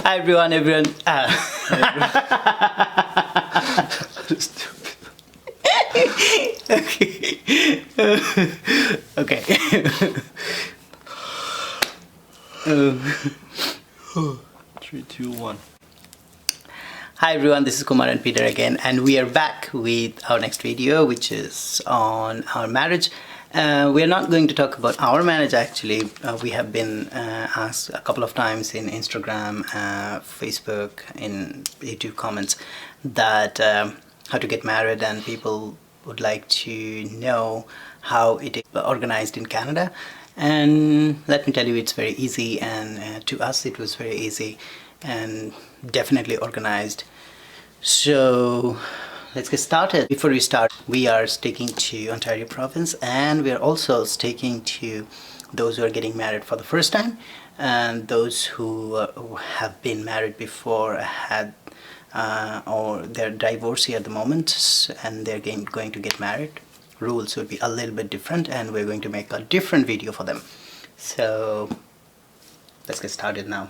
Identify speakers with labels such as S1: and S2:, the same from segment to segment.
S1: Hi everyone. Okay. Okay.
S2: Three, two, one.
S1: Hi everyone, this is Kumar and Peter again, and we are back with our next video, which is on our marriage. We are not going to talk about our marriage actually. We have been asked a couple of times in Instagram, Facebook, in YouTube comments that how to get married, and people would like to know how it is organized in Canada. And let me tell you, it's very easy, and to us it was very easy and definitely organized. So let's get started. Before we start, we are sticking to Ontario province, and we are also sticking to those who are getting married for the first time, and those who have been married before, had or they're divorcee at the moment and they're going to get married. Rules would be a little bit different, and we're going to make a different video for them. So let's get started now.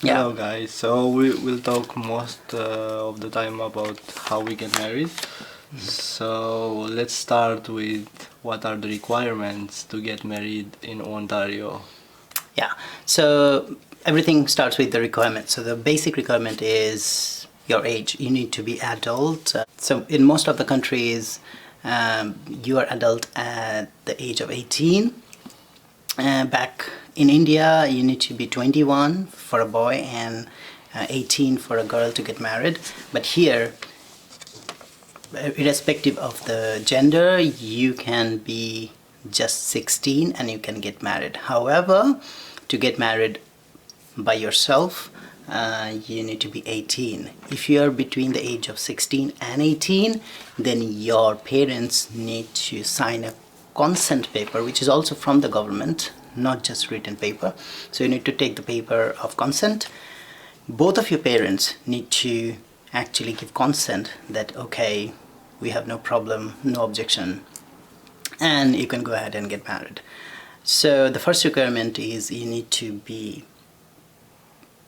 S1: Yeah.
S2: Hello guys, so we will talk most of the time about how we get married. So let's start with what are the requirements to get married in Ontario.
S1: Yeah, so everything starts with the requirement. So the basic requirement is your age. You need to be adult. So in most of the countries, you are adult at the age of 18. Back in India, you need to be 21 for a boy and 18 for a girl to get married. But here, irrespective of the gender, you can be just 16 and you can get married. However, to get married by yourself, you need to be 18. If you are between the age of 16 and 18, then your parents need to sign a consent paper, which is also from the government, not just written paper. So you need to take the paper of consent. Both of your parents need to actually give consent that, okay, we have no problem, no objection, and you can go ahead and get married. So the first requirement is you need to be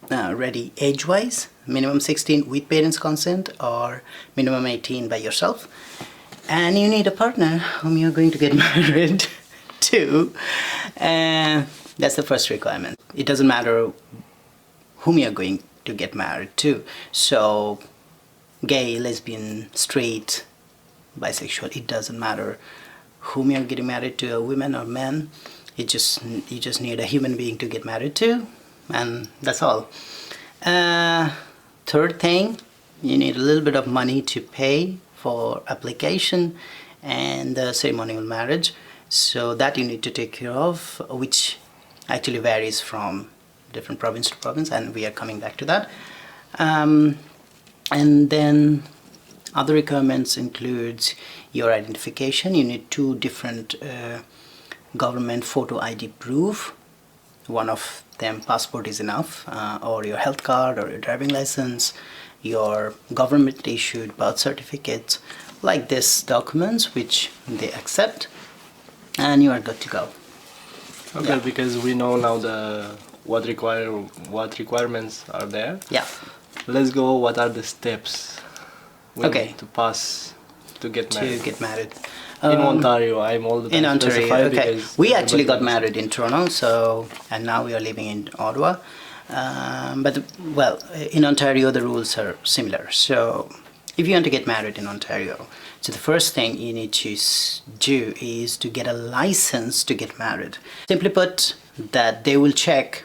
S1: ready age-wise, minimum 16 with parents' consent or minimum 18 by yourself. And you need a partner whom you're going to get married to. And that's the first requirement. It doesn't matter whom you're going to get married to. So gay, lesbian, straight, bisexual, it doesn't matter whom you're getting married to, a woman or man. You just need a human being to get married to, and that's all. Third thing, you need a little bit of money to pay for application and the ceremonial marriage. So that you need to take care of, which actually varies from different province to province, and we are coming back to that. And then other requirements includes your identification. You need two different government photo ID proof. One of them, passport is enough, or your health card or your driving license, your government issued birth certificate, like this documents which they accept, and you are good to go.
S2: Okay, yeah. Because we know now what requirements are there.
S1: Yeah.
S2: Let's go. What are the steps we need to pass to get married? In Ontario, I'm all the time
S1: in Ontario. Okay, we actually got married in Toronto, and now we are living in Ottawa. But well, in Ontario the rules are similar. So if you want to get married in Ontario, so the first thing you need to do is to get a license to get married. Simply put, that they will check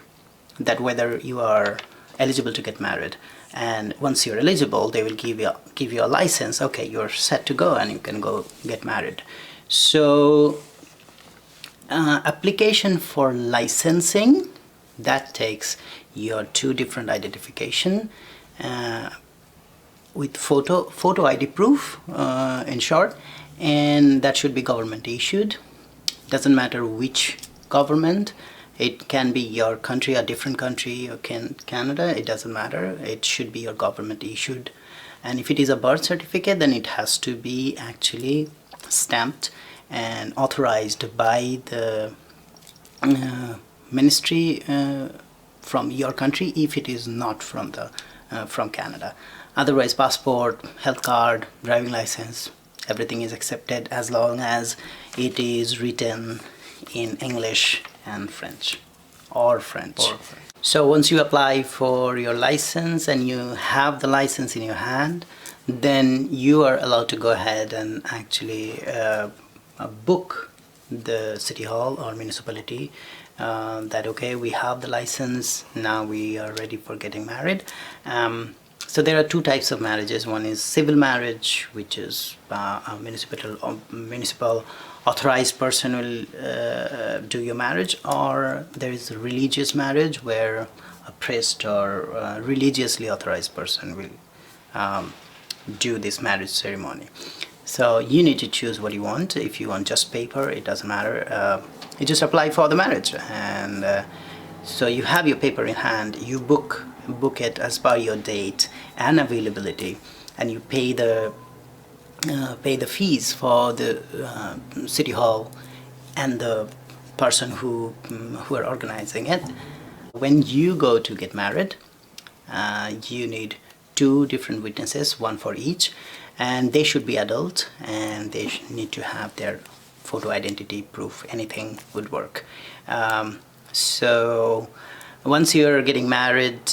S1: that whether you are eligible to get married, and once you're eligible, they will give you a license. Okay, you're set to go and you can go get married. So application for licensing, that takes your two different identification with photo ID proof, in short, and that should be government issued. Doesn't matter which government. It can be your country, a different country, or Canada, it doesn't matter. It should be your government issued. And if it is a birth certificate, then it has to be actually stamped and authorized by the ministry from your country if it is not from Canada. Otherwise, passport, health card, driving license, everything is accepted as long as it is written in English and French or French. So once you apply for your license and you have the license in your hand, then you are allowed to go ahead and actually book the city hall or municipality that okay, we have the license, now we are ready for getting married. So there are two types of marriages. One is civil marriage, which is a municipal authorized person will do your marriage, or there is a religious marriage where a priest or a religiously authorized person will do this marriage ceremony. So you need to choose what you want. If you want just paper, it doesn't matter. You just apply for the marriage, and so you have your paper in hand. You book it as per your date and availability, and you pay the fees for the city hall and the person who are organizing it. When you go to get married, you need two different witnesses, one for each, and they should be adult, and they need to have their photo identity proof. Anything would work. So once you're getting married,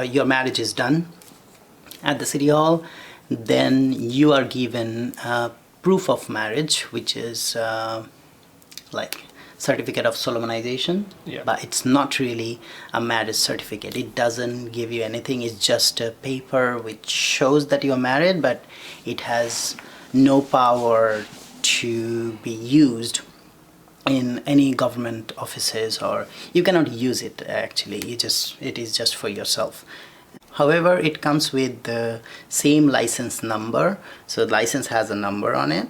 S1: your marriage is done at the city hall, then you are given proof of marriage, which is like certificate of solemnization.
S2: Yeah.
S1: But it's not really a marriage certificate. It doesn't give you anything. It's just a paper which shows that you're married, but it has no power to be used in any government offices, or you cannot use it actually. It is just for yourself. However, it comes with the same license number. So the license has a number on it,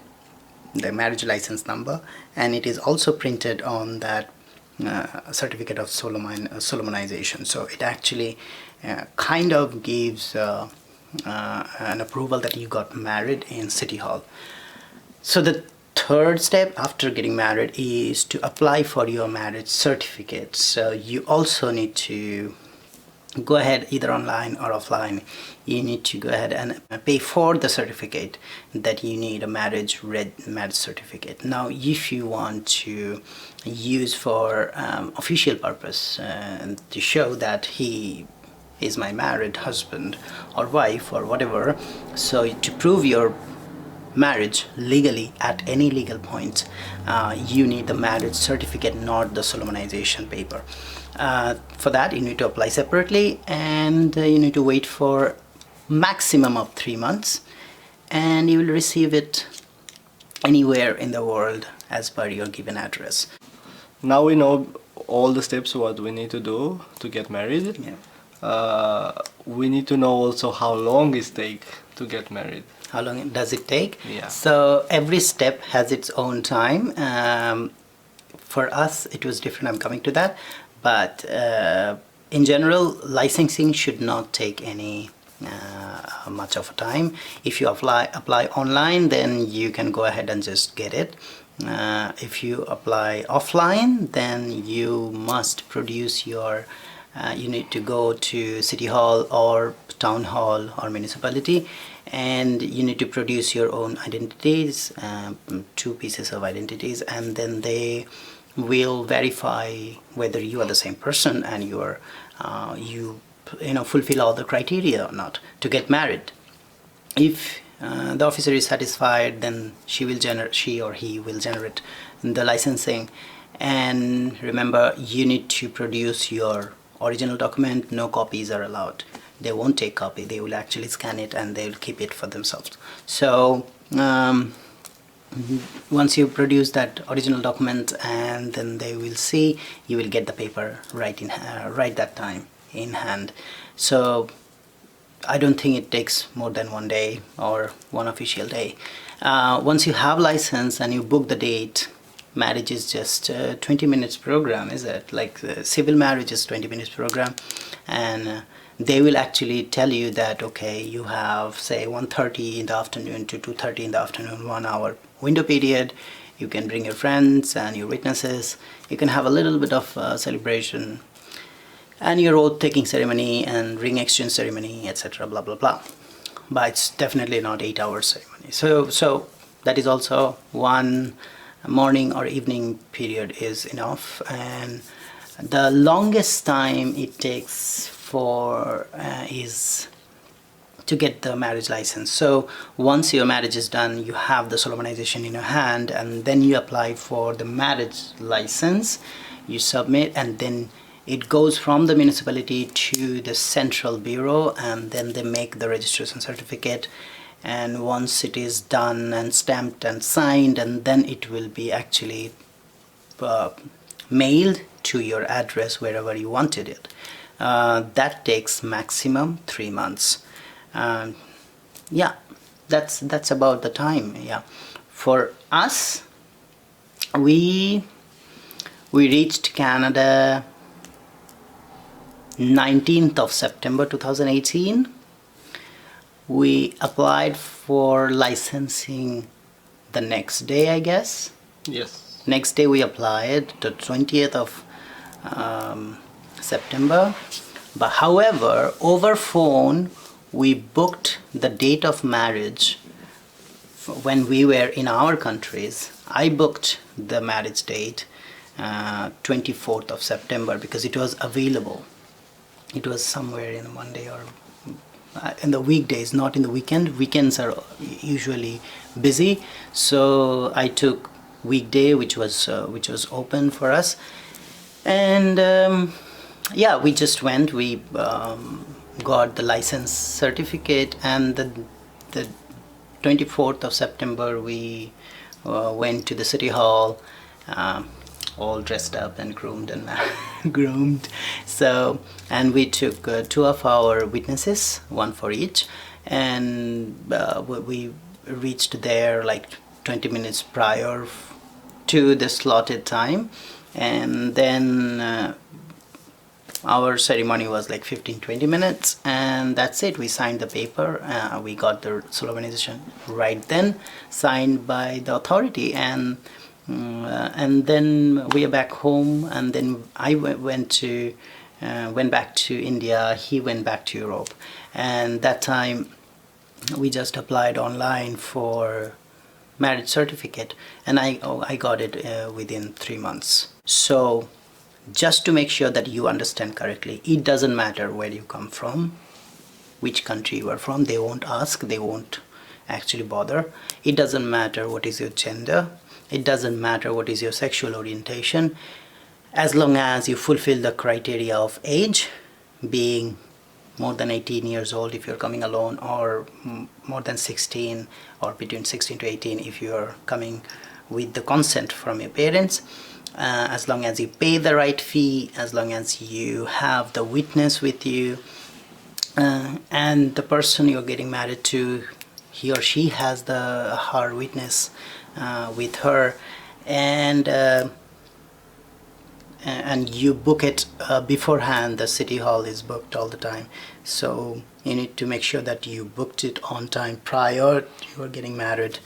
S1: the marriage license number, and it is also printed on that certificate of solemnization. So it actually kind of gives an approval that you got married in City Hall. So the third step after getting married is to apply for your marriage certificate. So you also need to go ahead, either online or offline. You need to go ahead and pay for the certificate that you need, a marriage certificate. Now, if you want to use for official purpose to show that he is my married husband or wife or whatever, so to prove your marriage legally at any legal point, you need the marriage certificate, not the solemnization paper. For that, you need to apply separately, and you need to wait for maximum of 3 months, and you will receive it anywhere in the world as per your given address.
S2: Now we know all the steps what we need to do to get married.
S1: Yeah.
S2: We need to know also how long it takes to get married.
S1: How long does it take?
S2: Yeah.
S1: So every step has its own time. For us, it was different. I'm coming to that. But in general, licensing should not take any much of a time. If you apply online, then you can go ahead and just get it. If you apply offline, then you must produce your you need to go to City Hall or Town Hall or municipality, and you need to produce your own identities, 2 pieces of identities, and then they will verify whether you are the same person and you are you fulfill all the criteria or not to get married. If the officer is satisfied, then she or he will generate the licensing. And remember, you need to produce your original document. No copies are allowed. They won't take copy. They will actually scan it and they will keep it for themselves. So once you produce that original document, and then they will see, you will get the paper right that time in hand. So I don't think it takes more than 1 day or 1 official day. Once you have license and you book the date, marriage is just a 20 minutes program, is it? Like the civil marriage is 20 minutes program, and they will actually tell you that okay, you have say 1:30 in the afternoon to 2:30 in the afternoon, 1 hour window period. You can bring your friends and your witnesses. You can have a little bit of celebration. and your oath taking ceremony and ring exchange ceremony, etc., blah blah blah. But it's definitely not 8 hours ceremony. So that is also one morning or evening period is enough. And the longest time it takes for is to get the marriage license. So once your marriage is done, you have the solemnization in your hand, and then you apply for the marriage license, you submit, and then it goes from the municipality to the central bureau, and then they make the registration certificate. And once it is done and stamped and signed, and then it will be actually mailed to your address wherever you wanted it. That takes maximum 3 months. Yeah, that's about the time. Yeah, for us, we reached Canada 19th of September 2018. We applied for licensing the next day, I guess.
S2: Yes.
S1: Next day we applied, the 20th of September. But however, over phone, we booked the date of marriage when we were in our countries. I booked the marriage date 24th of September because it was available. It was somewhere in Monday or in the weekdays, not in the weekend. Weekends are usually busy, so I took weekday, which was open for us. And yeah, we just went. We got the license certificate, and the 24th of September we went to the city hall, all dressed up and groomed and groomed. So, and we took 2 of our witnesses, 1 for each, and we reached there like 20 minutes prior to the slotted time, and then our ceremony was like 15-20 minutes, and that's it. We signed the paper. We got the solemnization right then, signed by the authority, and then we are back home. And then I went back to India. He went back to Europe, and that time we just applied online for marriage certificate, and I got it within 3 months. So just to make sure that you understand correctly, it doesn't matter where you come from, which country you are from. They won't ask, they won't actually bother. It doesn't matter what is your gender, it doesn't matter what is your sexual orientation, as long as you fulfill the criteria of age, being more than 18 years old if you're coming alone, or more than 16, or between 16 to 18 if you're coming with the consent from your parents. As long as you pay the right fee, as long as you have the witness with you, and the person you're getting married to, he or she has her witness with her, and you book it beforehand. The city hall is booked all the time, so you need to make sure that you booked it on time prior you are getting married.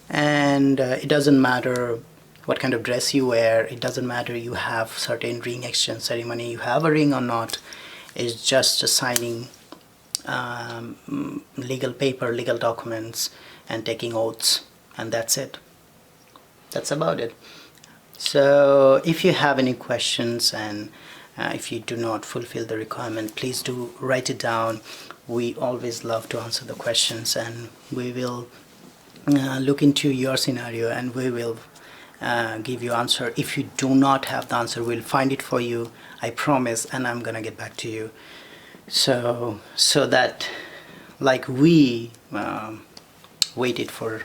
S1: And it doesn't matter what kind of dress you wear, it doesn't matter you have certain ring exchange ceremony, you have a ring or not. It's just signing legal paper, legal documents, and taking oaths, and that's it. That's about it. So if you have any questions, and if you do not fulfill the requirement, please do write it down. We always love to answer the questions, and we will look into your scenario, and we will give you answer. If you do not have the answer, we'll find it for you, I promise, and I'm gonna get back to you. So that, like, we waited for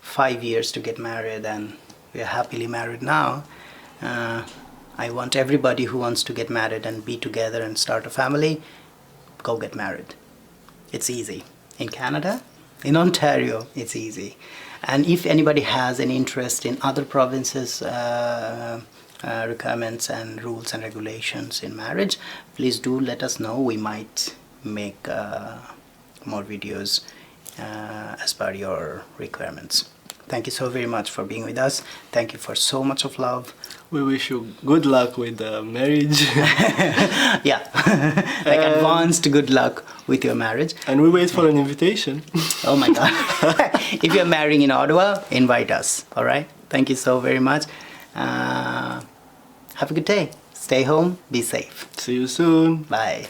S1: 5 years to get married, and we are happily married now. I want everybody who wants to get married and be together and start a family, go get married. It's easy. In Canada, in Ontario, it's easy. And if anybody has any interest in other provinces' requirements and rules and regulations in marriage, please do let us know. We might make more videos as per your requirements. Thank you so very much for being with us. Thank you for so much of love.
S2: We wish you good luck with the marriage.
S1: Yeah, like advanced good luck with your marriage.
S2: And we wait for an invitation.
S1: Oh my God. If you're marrying in Ottawa, invite us. All right. Thank you so very much. Have a good day. Stay home. Be safe.
S2: See you soon.
S1: Bye.